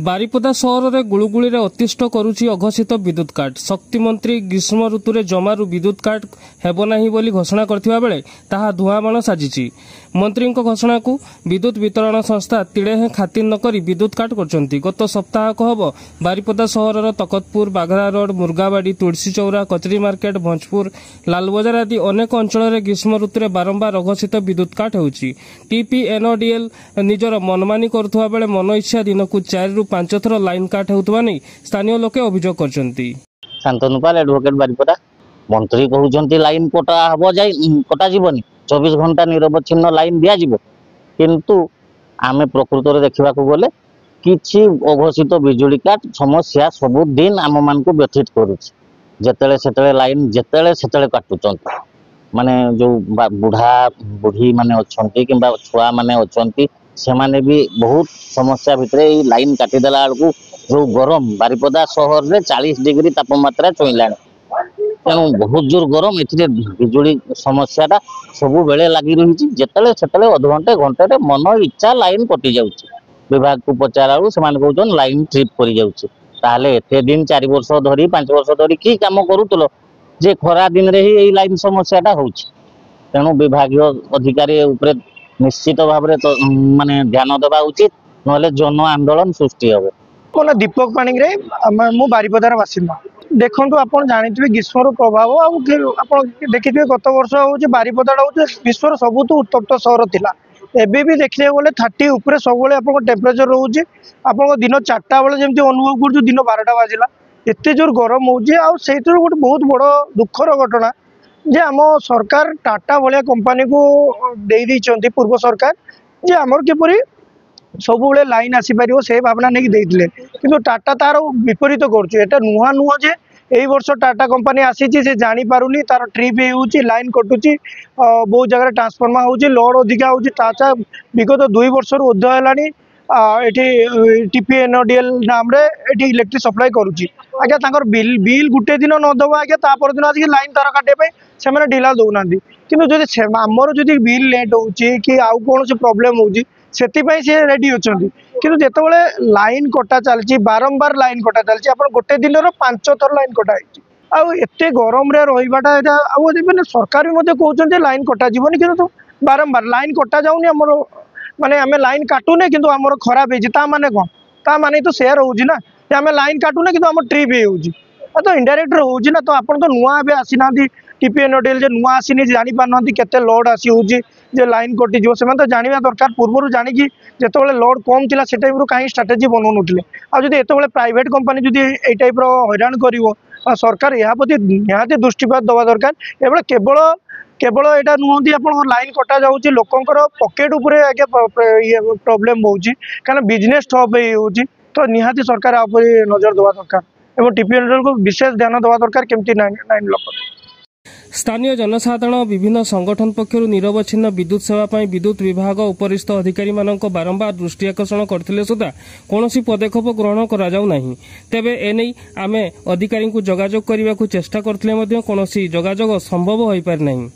बारिपदा सहर में गुड़गुड़ी अतिष्ठ करुच्ची अघोषित विद्युत काट। शक्ति मंत्री ग्रीष्म ऋतु में जमारू विद्युत काट हेब नहीं बोली घोषणा करथिबा बेले ताहा धुआंबाण साजिछि। मंत्री घोषणा को विद्युत वितरण संस्था तिड़े हे खातिर न करी विद्युत काट करछंती। गत सप्ताह हब बारिपदा सहर तकतपुर, बाघरा रोड, मुर्गाबाड़ी, तुलसी चौरा, कचरी मार्केट, भंजपुर, लालबजार आदि अनेक अंचल में ग्रीष्म ऋतु में बारंबार अघोषित विद्युत काट होउछि। टीपीएनडीएल निजर मनमानी करुवा बेले मन इच्छा दिन को 4 ରୁ 5 थर लाइन काट होउतबा नै स्थानीय लोके अभियोग करछंती। शांतनुपाल एडवोकेट बारिपदा मंत्री कहउछंती लाइन कोटा हबो जाय कोटा जीवनी 24 घंटा निरवच्छिन्न लाइन दिया जीवो, किंतु आमे प्रकृत रे देखिबा को गले किछि अघोषित बिजुली काट समस्या सब दिन आम मान को व्यथित करूछि। जेतेले सेतेले लाइन जेतेले सेतेले काटुचंती, माने जो बुढ़ा बुढ़ी माने अछंती किंबा छुआ माने अछंती से माने भी बहुत समस्या भितर लाइन काटिदेला बेलू जो गरम बारिपदा सहर में 40 डिग्री तापमात्रा छुईला, तेणु बहुत जोर गरम ए बिजुली समस्याटा सबु बेले लगी रही। जिते से अधघंटे घंटे मन इच्छा लाइन कटि जाऊँगी। विभाग को पचारा से कहते लाइन ट्रिप कर जाऊँगी। एते दिन 4 वर्ष धरी 5 वर्ष धरी कि कम करूल जे खरा दिन रे ही लाइन समस्याटा हो। तेणु विभाग अधिकारी उपरे निश्चित भाव माने ध्यान देवा उचित, नहले जन आंदोलन सृष्टि हे। मोना दीपक पाणिग्राही, मु बारिपदार बासिंदा। देखो आप जानते ग्रीष्म प्रभाव आप देखिए गत वर्ष हूँ बारिपदा हूँ विश्वर सबुठ उत्तप्त सहर थिला। एबे भी देखिए गले 30 ऊपर सब टेम्परेचर रोचे। आप दिन 4टा बेले जमी अनुभव कर दिन 12टा बाजिला एत जोर गरम हो गोटे बहुत बड़ दुखर घटना जे आम सरकार टाटा भाया कंपानी को दे देइचंती पूर्व सरकार जे आमर किपरि सब लाइन आसीपर से भावना नहीं देते, किंतु टाटा तार विपरीत करुँचा नुआ नुह जे यही वर्ष टाटा कंपानी आसी से जापारुनी तार ट्रिप हो लाइन कटुची बहुत जगह ट्रांसफर्मा हो लोड अधिका हो टाटा विगत 2 वर्ष ऊर्ध है टीपीएनडीएल नाम रे इलेक्ट्रिक सप्लाई करुच्ची। आज्ञा बिल बिल गुटे दिन नदब आज्ञा तापर दिन आज लाइन तार काटे से ढिला दौना, कि आमर जो बिल लेट हो कि आउ कौन प्रोब्लेम हो से रेडी अच्छा, कि जिते लाइन कटा चलती बारंबार लाइन कटा चलती आप गोटे दिन 5 थर लाइन कटा आते गरम रहीबाटा मैंने सरकार भी कहते लाइन कटा जीवन कि बारंबार लाइन कटा जाऊनी आमर माने आम लाइन काटुने कि आमर खराब होता माने कौन ता माने तो सेयार हो ना आम लाइन काटुने कि आम ट्रिप हो तो इनडायरेक्ट हो ना। तो आप नुआ ए आसीना टीपीएनडीएल जे नुआ आसीनी जानी पारना केते लोड आसी हो लाइन कटि जो से तो जाना दरकार पूर्व जानिकी जिते लोड कम थी से टाइम कहीं स्ट्राटेजी बनाऊे आते प्राइवेट कंपनी जो ये टाइप हैरान कर सरकार या प्रति निहाती दृष्टिपात दवा दरकार। एबे केवल केवल यहाँ नुहति आप लाइन कटा जाऊँगी लोकंर पकेट उपरे आगे प्रोब्लेम होची कारण बिजनेस ठप हो तो निहाती सरकार आप नजर देवा दरकार एवं टीपीएनडीएल को विशेष ध्यान देवा दरकार केमती लाइन लोक। स्थानीय जनसाधारण विभिन्न संगठन पक्षर निरवच्छिन्न विद्युत सेवा विद्युत विभाग उपरिस्थ अधिकारी मानक बारंबार दृष्टि आकर्षण करथिले सुधा कौनसी पदक्षेप ग्रहण करा जाउ नाही। तेबे एनै आमे अधिकारी को जोगाजोग करने को चेष्टा करथिले मध्य कौनसी जोगाजोग संभव होई पार नाही।